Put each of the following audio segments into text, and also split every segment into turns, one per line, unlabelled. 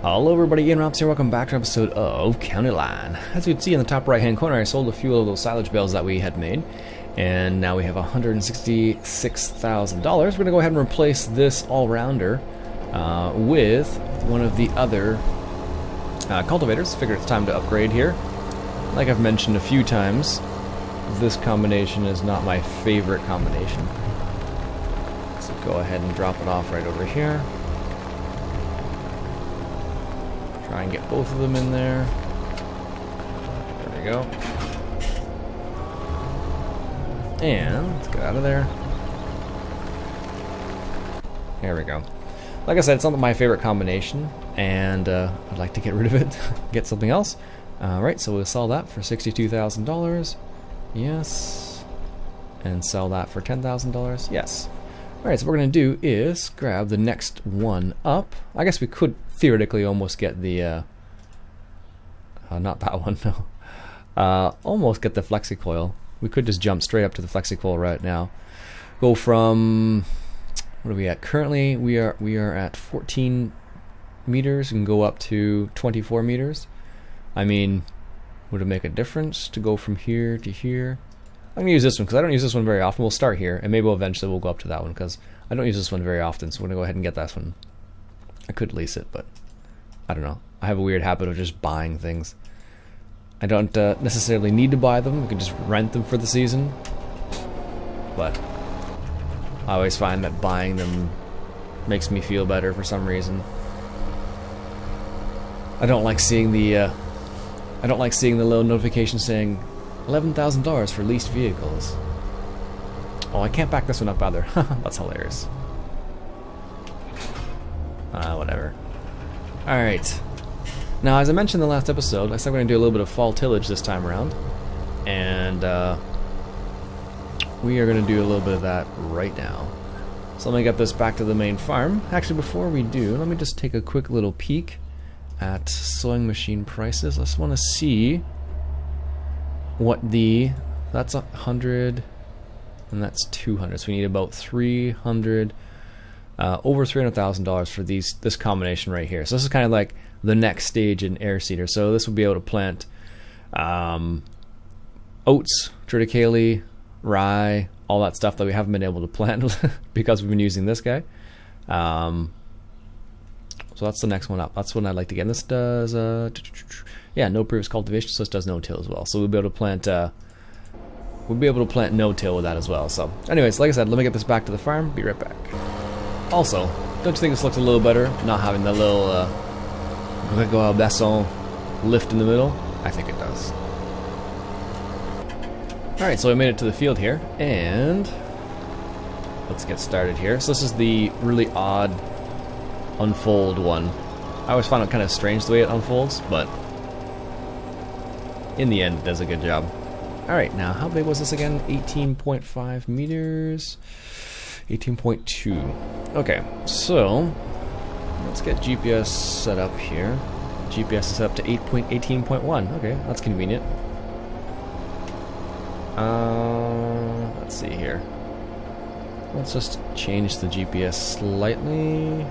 Hello everybody, Iain Robson here, welcome back to an episode of County Line. As you can see in the top right hand corner, I sold a few of those silage bales that we had made, and now we have $166,000. We're going to go ahead and replace this all-rounder with one of the other cultivators. Figured it's time to upgrade here. Like I've mentioned a few times, this combination is not my favorite combination. So go ahead and drop it off right over here. Try and get both of them in there. There we go. And let's get out of there. There we go. Like I said, it's not my favorite combination, and I'd like to get rid of it, get something else. Alright, so we'll sell that for $62,000. Yes. And sell that for $10,000. Yes. Alright, so what we're going to do is grab the next one up. I guess we could theoretically almost get the, not that one, no. Almost get the flexi-coil. We could just jump straight up to the flexi-coil right now. Go from, what are we at? Currently we are at 14 meters and go up to 24 meters. I mean, would it make a difference to go from here to here? I'm going to use this one because I don't use this one very often. We'll start here, and maybe eventually we'll go up to that one because I don't use this one very often, so we're going to go ahead and get this one. I could lease it, but I don't know. I have a weird habit of just buying things. I don't necessarily need to buy them. I can just rent them for the season. But I always find that buying them makes me feel better for some reason. I don't like seeing the little notification saying $11,000 for leased vehicles. Oh, I can't back this one up either. That's hilarious. Whatever. Alright. Now, as I mentioned in the last episode, I said we're going to do a little bit of fall tillage this time around. And we are going to do a little bit of that right now. So let me get this back to the main farm. Actually, before we do, let me just take a quick little peek at sewing machine prices. I just want to see what that's 100 and that's 200, so we need about 300, over $300,000 for this combination right here. So this is kind of like the next stage in air seeder. So this will be able to plant oats, triticale, rye, all that stuff that we haven't been able to plant because we've been using this guy. So that's the next one up. That's one I'd like to get. And this does, yeah, no previous cultivation, so this does no-till as well. So we'll be able to plant, no-till with that as well. So, anyways, like I said, let me get this back to the farm. Be right back. Also, don't you think this looks a little better, not having the little Grégoire Besson lift in the middle? I think it does. All right, so I made it to the field here, and let's get started here. So this is the really odd unfold one. I always find it kind of strange the way it unfolds, but in the end it does a good job. Alright, now how big was this again? 18.5 meters, 18.2. Okay, so let's get GPS set up here. GPS is set up to 18.1. Okay, that's convenient. Let's see here. Let's just change the GPS slightly.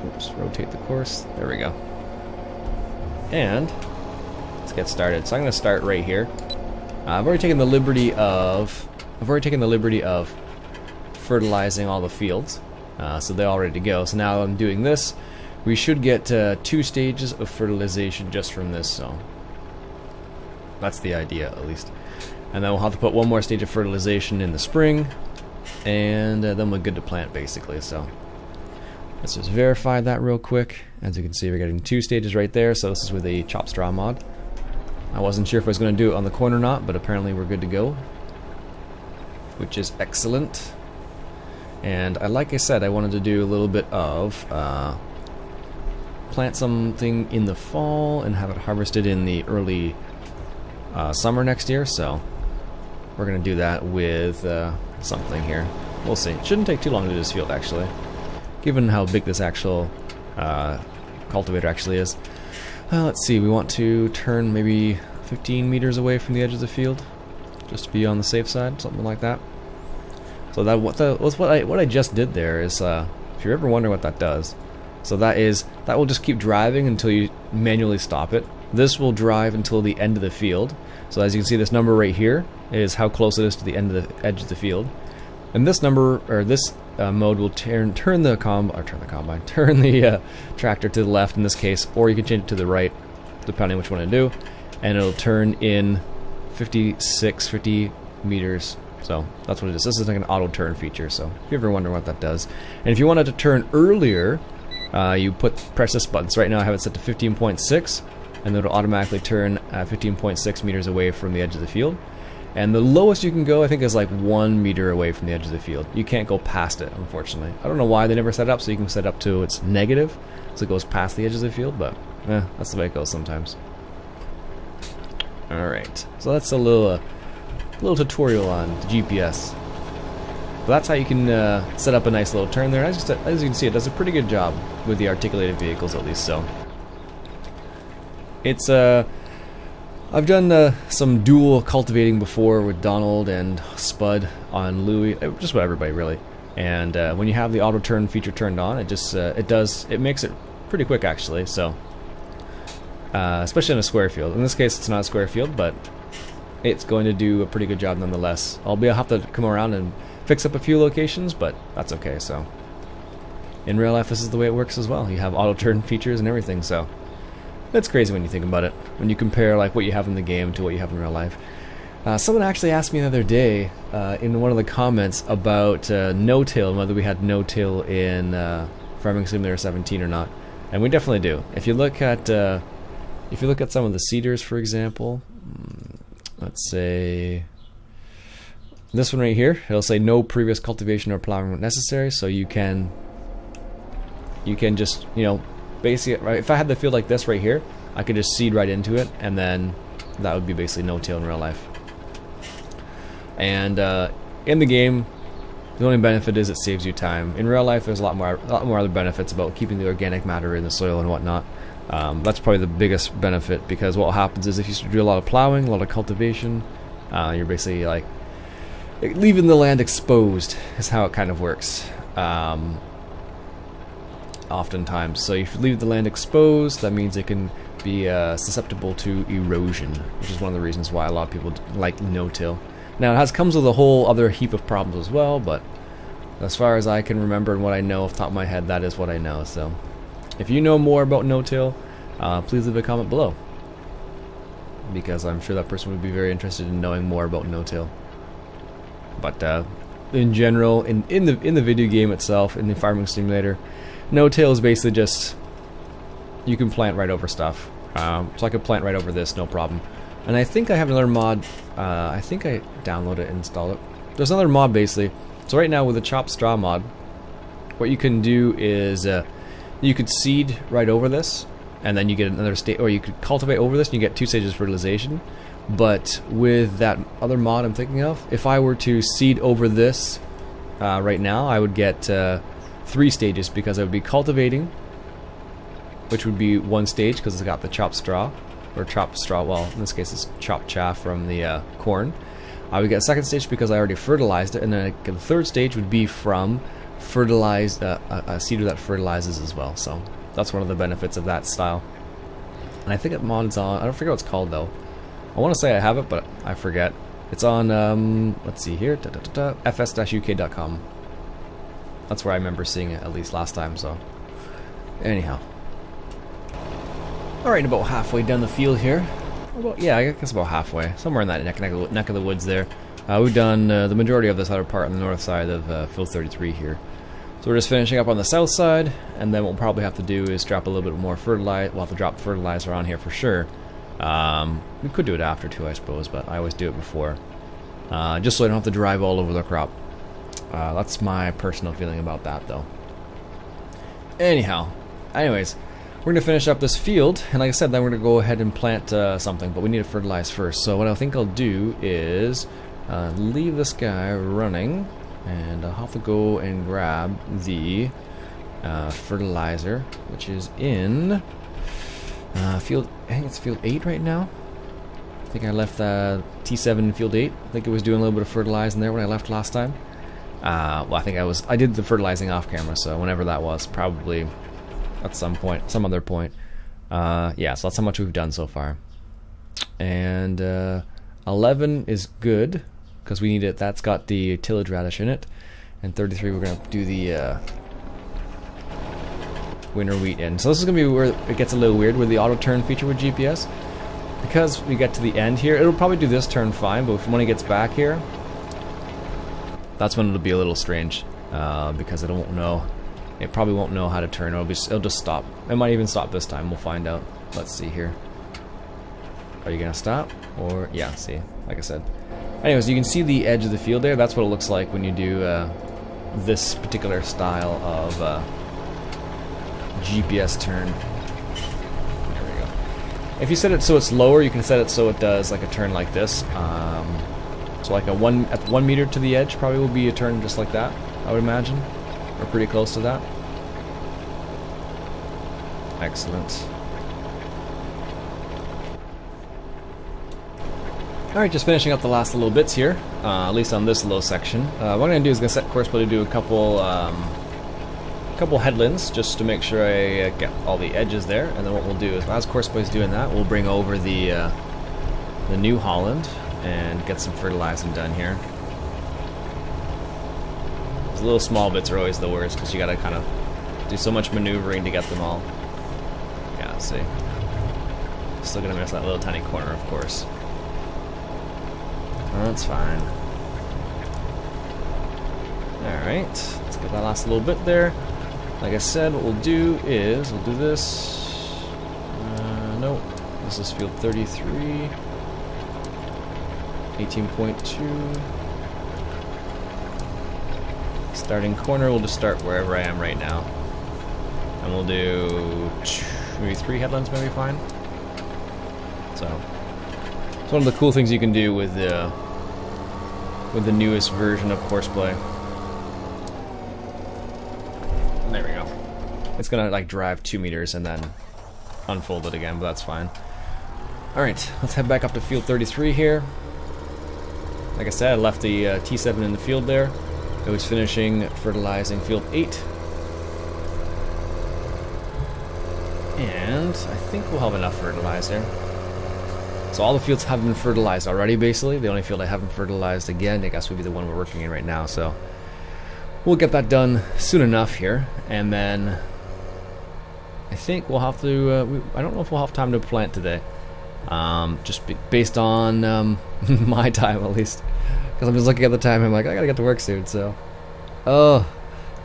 Oops, rotate the course. There we go. And let's get started. So I'm going to start right here. I've already taken the liberty of fertilizing all the fields, so they're all ready to go. So now I'm doing this. We should get 2 stages of fertilization just from this. So that's the idea, at least. And then we'll have to put one more stage of fertilization in the spring, and then we're good to plant, basically. So let's just verify that real quick. As you can see, we're getting 2 stages right there, so this is with a chop straw mod. I wasn't sure if I was going to do it on the corn or not, but apparently we're good to go, which is excellent. And like I said, I wanted to do a little bit of plant something in the fall and have it harvested in the early summer next year, so we're going to do that with something here. We'll see. It shouldn't take too long to do this field, actually, given how big this actual cultivator actually is. Let's see, we want to turn maybe 15 meters away from the edge of the field, just to be on the safe side, something like that. So that what I just did there is, if you're ever wondering what that does, So that will just keep driving until you manually stop it. This will drive until the end of the field. So as you can see, this number right here is how close it is to the end of the edge of the field. And this number, or this mode, will turn the tractor to the left in this case, or you can change it to the right, depending which one to do, and it'll turn in 50 meters. So that's what it is. This is like an auto turn feature. So if you ever wonder what that does, and if you wanted to turn earlier, you press this button. So right now I have it set to 15.6, and it'll automatically turn 15.6 meters away from the edge of the field. And the lowest you can go, I think, is like 1 meter away from the edge of the field. You can't go past it, unfortunately. I don't know why they never set it up so you can set it up to its negative, so it goes past the edge of the field, but that's the way it goes sometimes. Alright, so that's a little tutorial on the GPS. But that's how you can set up a nice little turn there. As you can see, it does a pretty good job with the articulated vehicles, at least. So it's I've done some dual cultivating before with Donald and Spud on Louis, just about everybody really. And when you have the auto turn feature turned on, it makes it pretty quick actually. So especially in a square field. In this case, it's not a square field, but it's going to do a pretty good job nonetheless. I'll have to come around and fix up a few locations, but that's okay. So in real life, this is the way it works as well. You have auto turn features and everything, so it's crazy when you think about it. When you compare like what you have in the game to what you have in real life. Someone actually asked me the other day in one of the comments about no-till, and whether we had no-till in Farming Simulator 17 or not, and we definitely do. If you look at some of the seeders, for example, let's say this one right here, it'll say no previous cultivation or plowing necessary, so you can just, you know, basically, right, if I had the field like this right here, I could just seed right into it, and then that would be basically no-till in real life. And in the game, the only benefit is it saves you time. In real life, there's a lot more other benefits about keeping the organic matter in the soil and whatnot. That's probably the biggest benefit, because what happens is if you do a lot of plowing, a lot of cultivation, you're basically like leaving the land exposed is how it kind of works. Oftentimes, so if you leave the land exposed, that means it can be susceptible to erosion, which is one of the reasons why a lot of people like no-till. Now it comes with a whole other heap of problems as well, but as far as I can remember and what I know off the top of my head, that is what I know. So if you know more about no-till, please leave a comment below, because I'm sure that person would be very interested in knowing more about no-till. But in general, in the video game itself, in the farming simulator, no-till is basically just, you can plant right over stuff. So I could plant right over this, no problem. And I think I have another mod, I think I downloaded it and installed it. There's another mod basically. So right now with the chopped straw mod, what you can do is you could seed right over this, and then you get another stage, or you could cultivate over this and you get 2 stages of fertilization. But with that other mod I'm thinking of, if I were to seed over this right now, I would get 3 stages, because I would be cultivating, which would be 1 stage because it's got the chopped straw, or chopped straw, well in this case it's chopped chaff from the corn. I would get a 2nd stage because I already fertilized it, and then the 3rd stage would be from fertilized, a seeder that fertilizes as well. So that's one of the benefits of that style. And I think it mod's on, I don't forget what it's called though. I want to say I have it, but I forget. It's on, let's see here, fs-uk.com. That's where I remember seeing it, at least last time, so anyhow. Alright, about halfway down the field here. Yeah, I guess about halfway. Somewhere in that neck of the woods there. We've done the majority of this other part on the north side of field 33 here. So we're just finishing up on the south side, and then what we'll probably have to do is drop a little bit more fertilizer. We'll have to drop fertilizer on here for sure. We could do it after too, I suppose, but I always do it before. Just so I don't have to drive all over the crop. That's my personal feeling about that, though. Anyways, we're going to finish up this field, and like I said, then we're going to go ahead and plant something, but we need to fertilize first. So what I think I'll do is leave this guy running, and I'll have to go and grab the fertilizer, which is in field, I think it's field 8 right now. I think I left T7 in field 8. I think it was doing a little bit of fertilizing there when I left last time. Well, I think I did the fertilizing off camera, so whenever that was, probably at some point, some other point. Yeah, so that's how much we've done so far. And 11 is good because we need it. That's got the tillage radish in it. And 33, we're gonna do the winter wheat in. So this is gonna be where it gets a little weird with the auto turn feature with GPS, because we get to the end here. It'll probably do this turn fine, but when it gets back here, that's when it'll be a little strange, because it won't know. It probably won't know how to turn. It'll just stop. It might even stop this time. We'll find out. Let's see here. Are you gonna stop? Or yeah, see, like I said. Anyways, you can see the edge of the field there. That's what it looks like when you do this particular style of GPS turn. There we go. If you set it so it's lower, you can set it so it does like a turn like this. So like at 1 meter to the edge probably will be a turn just like that, I would imagine. Or pretty close to that. Excellent. Alright, just finishing up the last little bits here, at least on this low section. What I'm going to do is going to set course play to do a couple headlands, just to make sure I get all the edges there. And then what we'll do is, as course play is doing that, we'll bring over the New Holland and get some fertilizing done here. Those little small bits are always the worst, because you got to kind of do so much maneuvering to get them all. Yeah, see. Still going to miss that little tiny corner, of course. That's fine. Alright, let's get that last little bit there. Like I said, what we'll do is, we'll do this. Nope. This is field 33. 18.2. Starting corner, we'll just start wherever I am right now. And we'll do maybe 3 headlands, maybe fine. So, it's one of the cool things you can do with the newest version of Courseplay. There we go. It's gonna like drive 2 meters and then unfold it again, but that's fine. Alright, let's head back up to field 33 here. Like I said, I left the T7 in the field there. It was finishing fertilizing field 8. And I think we'll have enough fertilizer. So all the fields have been fertilized already, basically. The only field I haven't fertilized again, I guess, would be the one we're working in right now. So we'll get that done soon enough here. And then I think we'll have to, I don't know if we'll have time to plant today. Just based on my time, at least. Because I'm just looking at the time, I'm like, I gotta get to work soon, so. Oh.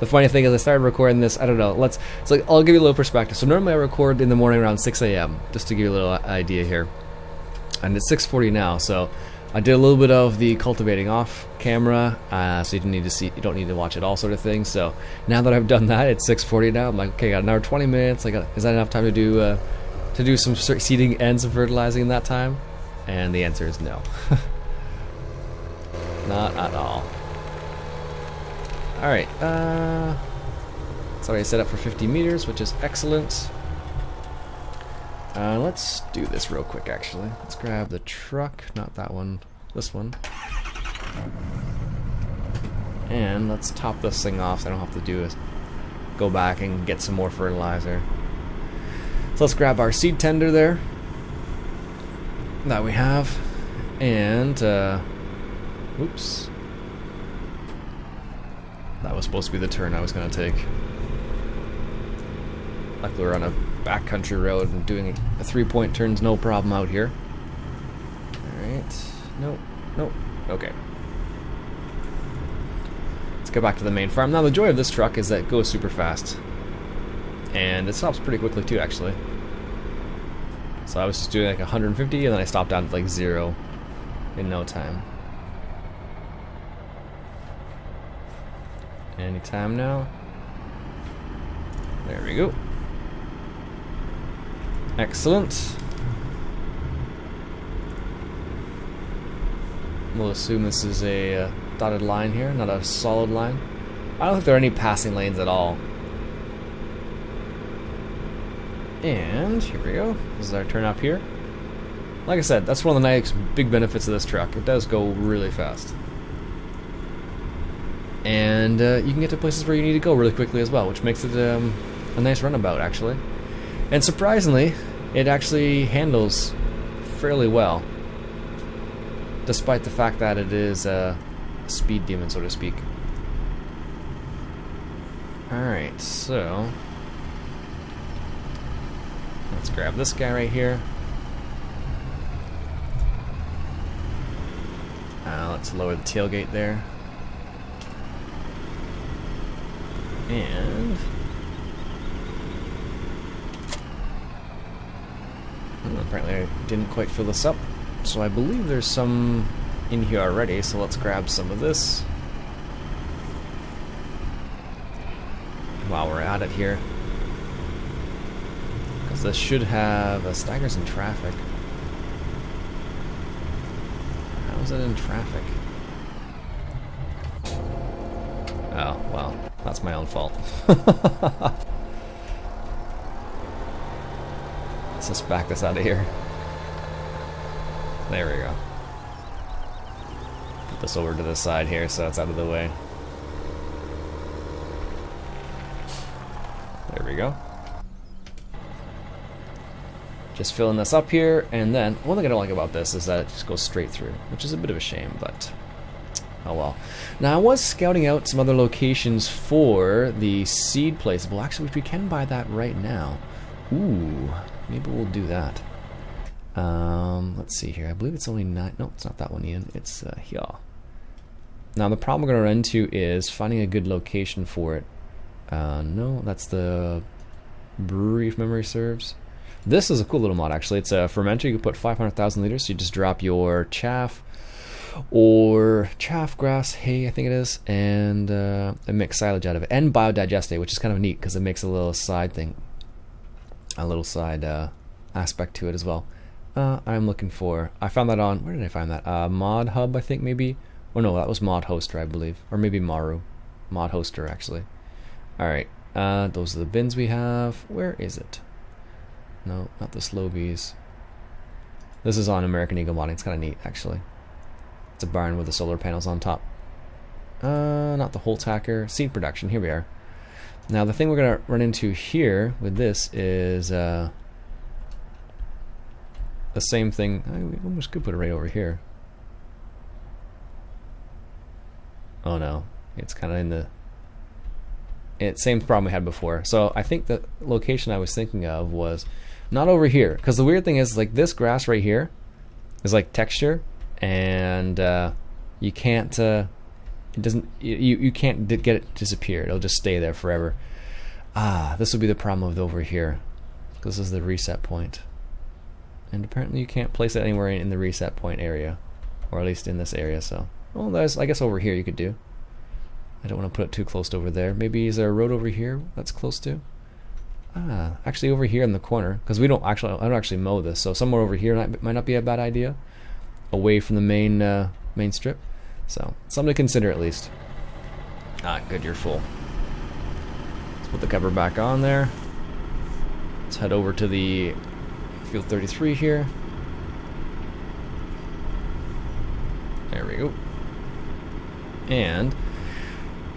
The funny thing is I started recording this, I don't know, it's like, I'll give you a little perspective. So normally I record in the morning around 6 a.m., just to give you a little idea here. And it's 6:40 now, so I did a little bit of the cultivating off camera, so you don't need to watch it all, sort of thing. So now that I've done that, it's 6:40 now. I'm like, okay, got another 20 minutes. Is that enough time to do some seeding and some fertilizing in that time? And the answer is no, not at all. All right, it's already set up for 50 meters, which is excellent. Let's do this real quick, actually. Let's grab the truck, not that one, this one. And let's top this thing off so I don't have to do is go back and get some more fertilizer. So let's grab our seed tender there that we have. And, oops. That was supposed to be the turn I was going to take. Luckily we're on a backcountry road and doing a 3-point turn's no problem out here. Alright. Nope. Nope. Okay. Let's go back to the main farm. Now the joy of this truck is that it goes super fast. And it stops pretty quickly too, actually. So I was just doing like 150 and then I stopped down to like 0 in no time. Anytime now. There we go. Excellent. We'll assume this is a dotted line here, not a solid line. I don't think there are any passing lanes at all. And here we go. This is our turn up here. Like I said, that's one of the nice big benefits of this truck. It does go really fast. And you can get to places where you need to go really quickly as well, which makes it a nice runabout actually. And surprisingly, it actually handles fairly well, despite the fact that it is a speed demon, so to speak. Alright, so let's grab this guy right here. Let's lower the tailgate there. And apparently I didn't quite fill this up, so I believe there's some in here already, so let's grab some of this while we're at it here, because this should have staggers in traffic. How is it in traffic? Oh, well, that's my own fault. Let's just back this out of here. There we go. Put this over to the side here so it's out of the way. There we go. Just filling this up here, and then one thing I don't like about this is that it just goes straight through, which is a bit of a shame, but oh well. Now I was scouting out some other locations for the seed place. Well, actually, we can buy that right now. Ooh, maybe we'll do that. Let's see here. I believe it's only 9. No, it's not that one, Iain. It's here. Now the problem we're going to run into is finding a good location for it. No, that's the brewery if memory serves. This is a cool little mod actually. It's a fermenter. You can put 500,000 liters. So you just drop your chaff or chaff, grass, hay, I think it is, and mix silage out of it, and biodigest, which is kind of neat because it makes a little side thing, a little side aspect to it as well. I'm looking for. I found that on. Where did I find that? Mod Hub, I think maybe. Oh no, that was Mod Hoster, I believe, or maybe Maru. Mod Hoster actually. All right. Those are the bins we have. Where is it? No, not the Slovies. This is on American Eagle modding. It's kind of neat, actually. It's a barn with the solar panels on top. Not the Holt Hacker. Seed production. Here we are. Now, the thing we're going to run into here with this is the same thing. We almost could put it right over here. Oh no, it's kind of in the same problem we had before. So I think the location I was thinking of was not over here, because the weird thing is, like, this grass right here is like texture, and you can't it doesn't you can't get it to disappear. It'll just stay there forever. This would be the problem with over here, because this is the reset point, and apparently you can't place it anywhere in the reset point area, or at least in this area. So, well, there's, I guess over here you could do. I don't want to put it too close to over there. Maybe is there a road over here that's close to? Actually over here in the corner, because I don't actually mow this, so somewhere over here might not be a bad idea, away from the main strip. So something to consider at least. Good, you're full. Let's put the cover back on there. Let's head over to the field 33 here. There we go. And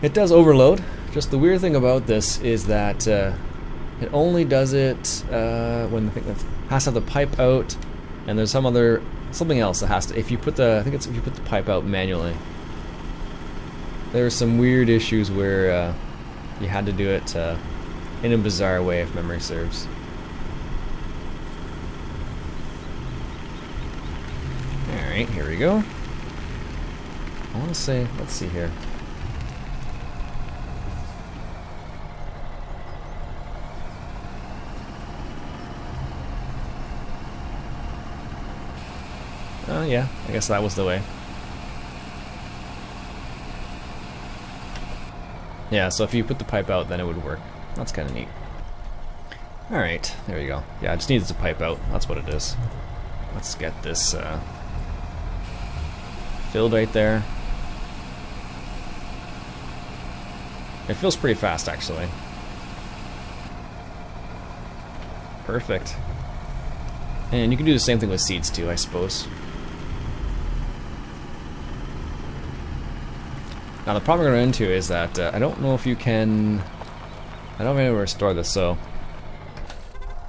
it does overload. Just the weird thing about this is that it only does it when the thing has to have the pipe out, and there's something else that has to. If you put the pipe out manually, there's some weird issues where you had to do it in a bizarre way, if memory serves. All right, here we go. I want to say, let's see here. Yeah, I guess that was the way. Yeah, so if you put the pipe out, then it would work. That's kind of neat. Alright, there we go. Yeah, I just needed to pipe out. That's what it is. Let's get this filled right there. It feels pretty fast, actually. Perfect. And you can do the same thing with seeds too, I suppose. Now the problem we're going to run into is that I don't know if you can I don't have anywhere to store this, so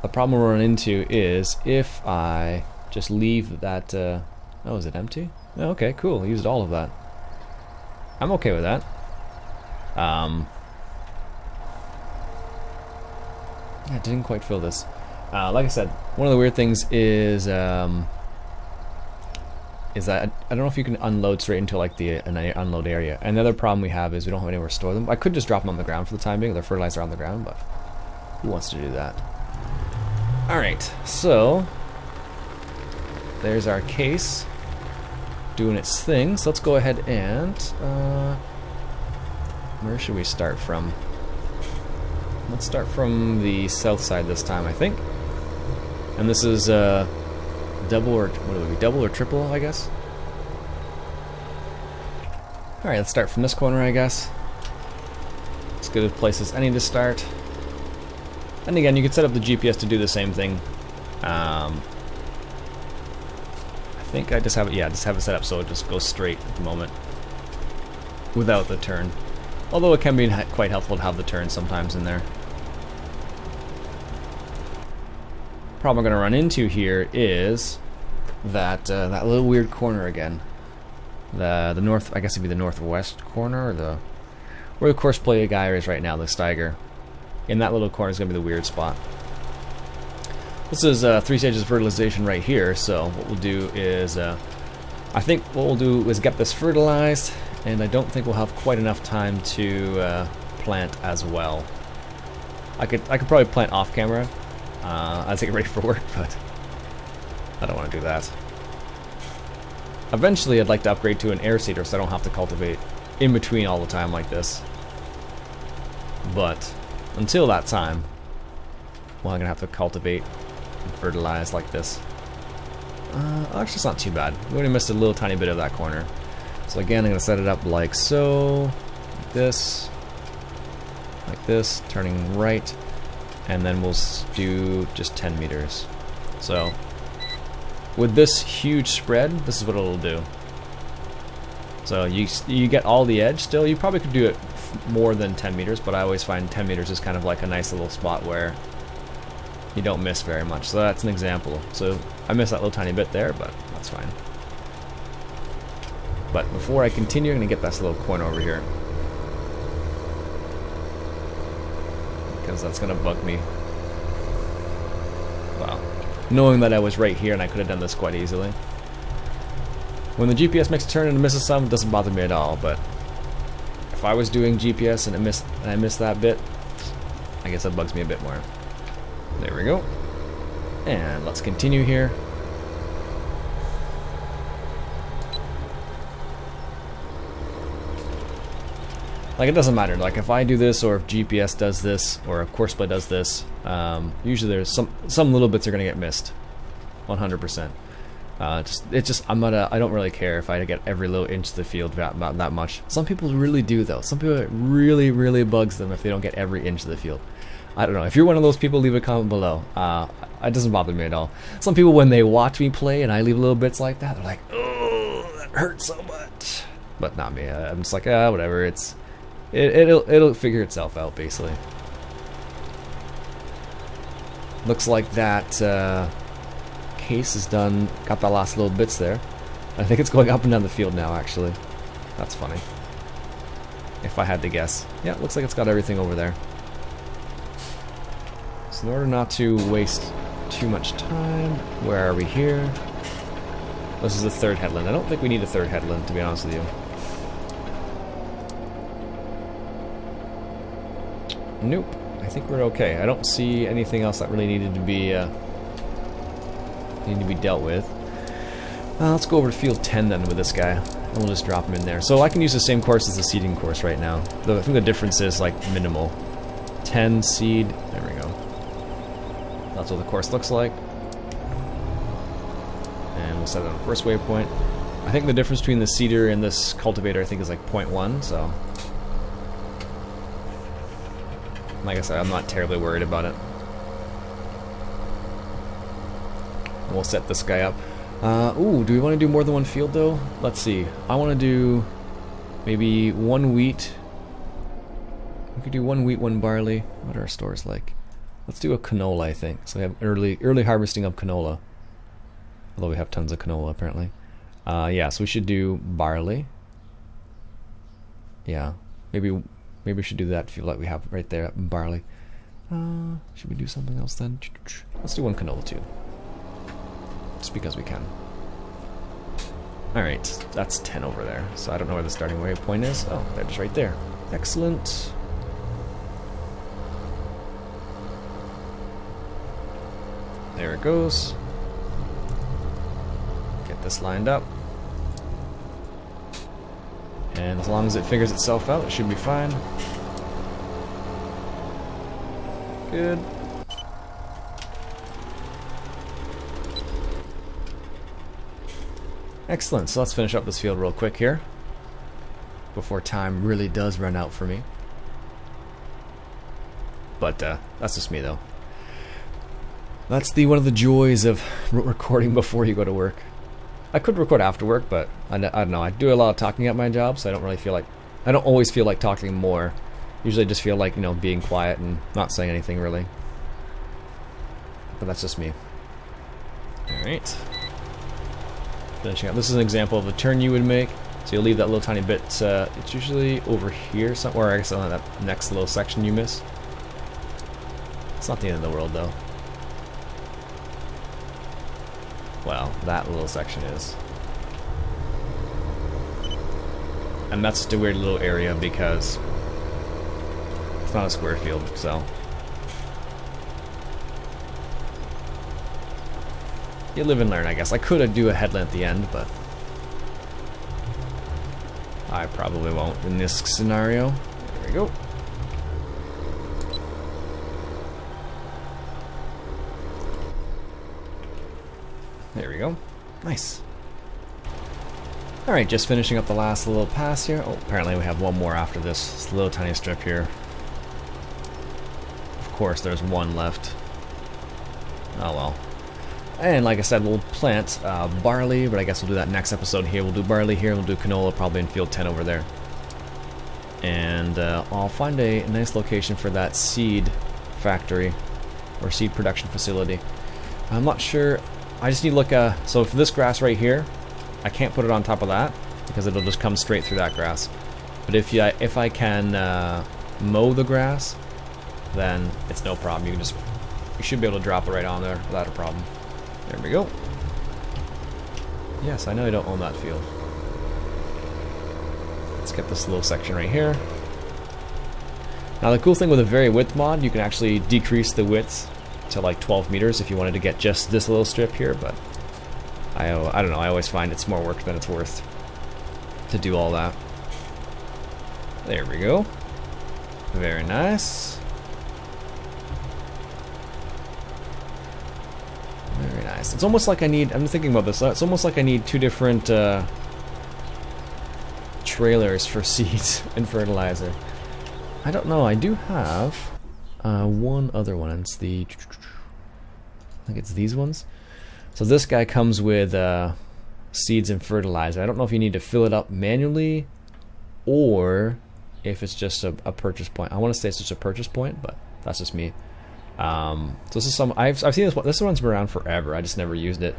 the problem we'll run into is if I just leave that, oh, is it empty? Oh, okay, cool, I used all of that. I'm okay with that. Yeah, it didn't quite fill this. Like I said, one of the weird things is that I don't know if you can unload straight into like the unload area. And the other problem we have is we don't have anywhere to store them. I could just drop them on the ground for the time being. They're fertilizer on the ground, but who wants to do that? Alright, so there's our case doing its thing. So let's go ahead and where should we start from? Let's start from the south side this time, I think. And this is double or what would it be? Double or triple, I guess. All right, let's start from this corner, I guess. As good a place as any to start. And again, you could set up the GPS to do the same thing. I think I just have it. Yeah, just have it set up so it just goes straight at the moment, without the turn. Although it can be quite helpful to have the turn sometimes in there. Problem we're going to run into here is that that little weird corner again. The north, I guess it'd be the northwest corner, or where the course play guy is right now, the Steiger. In that little corner is going to be the weird spot. This is 3 stages of fertilization right here, so what we'll do is, I think what we'll do is get this fertilized, and I don't think we'll have quite enough time to plant as well. I could probably plant off camera. I'll take it ready for work, but I don't want to do that. Eventually I'd like to upgrade to an air seeder so I don't have to cultivate in between all the time like this. But until that time, well, I'm going to have to cultivate and fertilize like this. Actually, it's not too bad. We only missed a little tiny bit of that corner. So again, I'm going to set it up like so, like this, turning right, and then we'll do just 10 meters. So with this huge spread, this is what it'll do. So you get all the edge still. You probably could do it more than 10 meters, but I always find 10 meters is kind of like a nice little spot where you don't miss very much. So that's an example. So I missed that little tiny bit there, but that's fine. But before I continue, I'm going to get this little corner over here, because that's going to bug me. Wow. Knowing that I was right here and I could have done this quite easily. When the GPS makes a turn and it misses some, it doesn't bother me at all, but if I was doing GPS and I missed that bit, I guess that bugs me a bit more. There we go. And let's continue here. Like, it doesn't matter, like if I do this or if GPS does this or if Courseplay does this, usually there's some little bits are gonna get missed 100%. I don't really care if I get every little inch of the field about that much. Some people really do though. Some people, it really bugs them if they don't get every inch of the field. I don't know. If you're one of those people, leave a comment below. It doesn't bother me at all. Some people, when they watch me play and I leave little bits like that, they're like, oh, that hurts so much. But not me. I'm just like, whatever. It'll figure itself out, basically. Looks like that case is done. Got the last little bits there. I think it's going up and down the field now, actually. That's funny. If I had to guess. Yeah, looks like it's got everything over there. So in order not to waste too much time, where are we here? This is the third headland. I don't think we need a third headland, to be honest with you. Nope. I think we're okay. I don't see anything else that really needed to be dealt with. Let's go over to field 10 then with this guy, and we'll just drop him in there. So I can use the same course as the seeding course right now. Though I think the difference is like minimal. 10 seed. There we go. That's what the course looks like. And we'll set it on the first waypoint. I think the difference between the seeder and this cultivator, I think, is like 0.1. So, like I said, I'm not terribly worried about it. We'll set this guy up. Ooh, do we want to do more than one field though? Let's see. I want to do maybe one wheat. We could do 1 wheat, 1 barley. What are our stores like? Let's do a canola, I think. So we have early harvesting of canola. Although we have tons of canola apparently. Yeah, so we should do barley. Yeah, maybe we should do that. Feel like we have right there barley. Should we do something else then? Let's do 1 canola too. Just because we can. Alright, that's 10 over there. So I don't know where the starting waypoint is. Oh, they're just right there. Excellent. There it goes. Get this lined up. And as long as it figures itself out, it should be fine. Good. Excellent, so let's finish up this field real quick here before time really does run out for me. But that's just me though. That's one of the joys of recording before you go to work. I could record after work, but I don't know. I do a lot of talking at my job, so I don't really feel like... I don't always feel like talking more. Usually I just feel like, you know, being quiet and not saying anything really. But that's just me. Alright. Finishing up. This is an example of a turn you would make. So you'll leave that little tiny bit. It's usually over here somewhere. I guess on that next little section you miss. It's not the end of the world though. Well, that little section is. And that's just a weird little area because it's not a square field, so. You live and learn, I guess. I could do a headland at the end, but I probably won't in this scenario. There we go. There we go. Nice. Alright, just finishing up the last little pass here. Oh, apparently we have one more after this little tiny strip here. Of course, there's one left. Oh well. And like I said, we'll plant barley, but I guess we'll do that next episode here. We'll do barley here, we'll do canola probably in field 10 over there. And I'll find a nice location for that seed factory, or seed production facility. I'm not sure, I just need to look, so for this grass right here, I can't put it on top of that, because it'll just come straight through that grass. But if I can mow the grass, then it's no problem. You should be able to drop it right on there without a problem. There we go. Yes, I know I don't own that field. Let's get this little section right here. Now the cool thing with a vary width mod, you can actually decrease the width to like 12 meters if you wanted to get just this little strip here, but I don't know, I always find it's more work than it's worth to do all that. There we go. Very nice. Very nice. It's almost like I need, I'm thinking about this, it's almost like I need two different trailers for seeds and fertilizer. I don't know, I do have one other one, it's the, I think it's these ones. So this guy comes with seeds and fertilizer. I don't know if you need to fill it up manually or if it's just a purchase point. I want to say it's just a purchase point, but that's just me. So this is some, I've seen this one. This one's been around forever. I just never used it.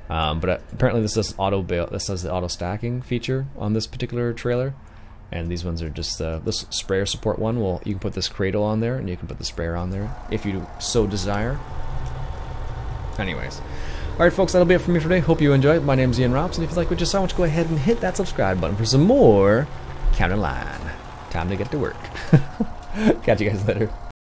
But apparently this does auto bail. This has the auto stacking feature on this particular trailer, and these ones are just this sprayer support one. Well, you can put this cradle on there, and you can put the sprayer on there if you so desire. Anyways. Alright folks, that'll be it for me for today. Hope you enjoyed. My name's Iain Robson. If you like what you saw, go ahead and hit that subscribe button for some more Counter Line. Time to get to work. Catch you guys later.